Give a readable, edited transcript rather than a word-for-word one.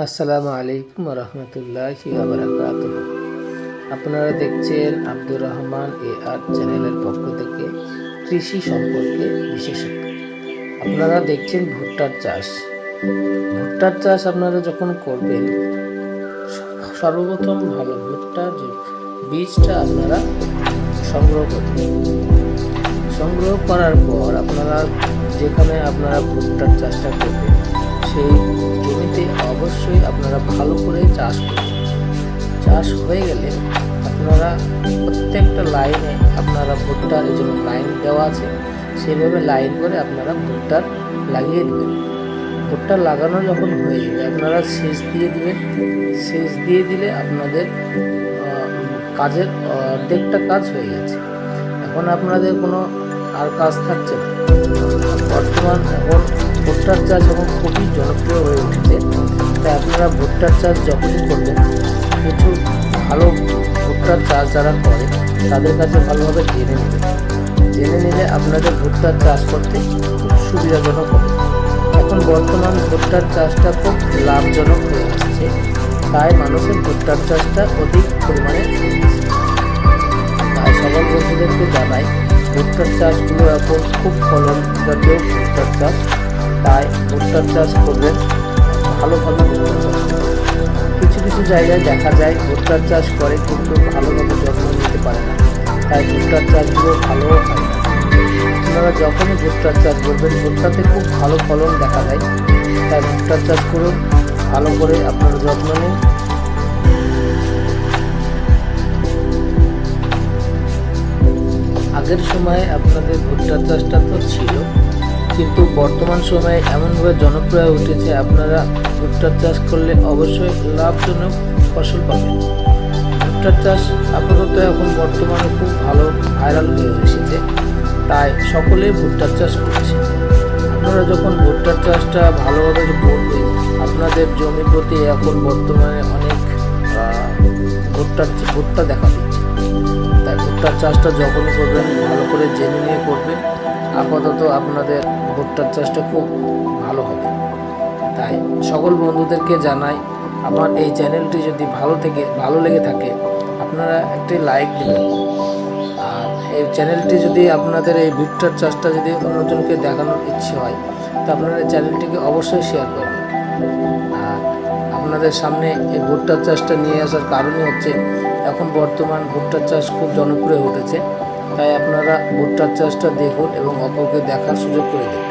আসসালামু আলাইকুম রহমতুল্লাহি ওয়া বারাকাতুহু। আপনারা দেখছেন আব্দুর রহমান AR চ্যানেলের পক্ষ থেকে কৃষি সম্পর্কে বিশেষজ্ঞ। আপনারা দেখছেন ভুট্টার চাষ। ভুট্টার চাষ আপনারা যখন করবেন, সর্বপ্রথম ভালো ভুট্টার যে বীজটা আপনারা সংগ্রহ করবেন। সংগ্রহ করার পর আপনারা যেখানে আপনারা ভুট্টার চাষটা করবেন সেই জমিতে অবশ্যই আপনারা ভালো করে চাষ করবেন। চাষ হয়ে গেলে আপনারা প্রত্যেকটা লাইনে আপনারা ভুট্টার এই জন্য লাইন দেওয়া আছে, সেইভাবে লাইন করে আপনারা ভুট্টার লাগিয়ে দেবেন। ভুট্টা লাগানো যখন হয়ে যাবে আপনারা সেচ দিয়ে দিবেন। সেচ দিয়ে দিলে আপনাদের কাজের অর্ধেকটা কাজ হয়ে গেছে। এখন আপনাদের কোনো আর কাজ থাকছে না। বর্তমান এখন ভুট্টার চাষ এখন খুবই জনপ্রিয় হয়ে উঠেছে। তাই আপনারা ভুট্টার চাষ যখনই করবেন, কিছু ভালো ভুট্টার চাষ যারা করে তাদের কাছে ভালোভাবে জেনে নেবেন। জেনে নিলে আপনাদের ভুট্টার চাষ করতে খুব সুবিধাজনক হবে। এখন বর্তমান ভুট্টার চাষটা খুব লাভজনক হয়ে আসছে, তাই মানুষের ভুট্টার চাষটা অধিক পরিমাণে তাই সকল বন্ধুদেরকে জানাই ভুট্টার চাষগুলো এখন খুব ফলন জাতীয় ভুট্টার চাষ। তাই ভুট্টার চাষ করবেন, ভালোভাবে ভুট্টার চাষ করবেন। কিছু কিছু জায়গায় দেখা যায় ভুট্টার চাষ করে কিন্তু ভালোভাবে যত্ন নিতে পারে না, তাই ভুট্টার চাষগুলো ভালোও হয় না। আপনারা যখনই ভুট্টার চাষ করবেন ভুট্টাতে খুব ভালো ফলন দেখা যায়, তাই ভুট্টার চাষ করুন, ভালো করে আপনারা যত্ন নিন। আগের সময়ে আপনাদের ভুট্টার চাষটা তো ছিল, কিন্তু বর্তমান সময়ে এমনভাবে জনপ্রিয় উঠেছে আপনারা ভুট্টার চাষ করলে অবশ্যই লাভজনক ফসল পাবেন। ভুট্টার চাষ আপাতত এখন বর্তমানে খুব ভালো ভাইরাল হয়ে এসেছে, তাই সকলেই ভুট্টার চাষ করছে। আপনারা যখন ভুট্টার চাষটা ভালোভাবে করবেন, আপনাদের জমি প্রতি এখন বর্তমানে অনেক ভুট্টা দেখা দিচ্ছে। তাই ভুট্টার চাষটা যখনই করবেন ভালো করে জেনে নিয়ে করবেন। আপাতত আপনাদের ভুট্টার চাষটা খুব ভালো হবে। তাই সকল বন্ধুদেরকে জানাই, আমার এই চ্যানেলটি যদি ভালো লেগে থাকে আপনারা একটি লাইক দেবেন। আর এই চ্যানেলটি যদি আপনাদের এই ভুট্টার চাষটা যদি অন্যজনকে দেখানোর ইচ্ছে হয় তো আপনারা এই চ্যানেলটিকে অবশ্যই শেয়ার করবেন। আর আপনাদের সামনে এই ভুট্টার চাষটা নিয়ে আসার কারণই হচ্ছে এখন বর্তমান ভুট্টার চাষ খুব জনপ্রিয় উঠেছে। তাই আপনারা ভুট্টার চাষটা দেখুন এবং অপরকে দেখার সুযোগ করে দিন।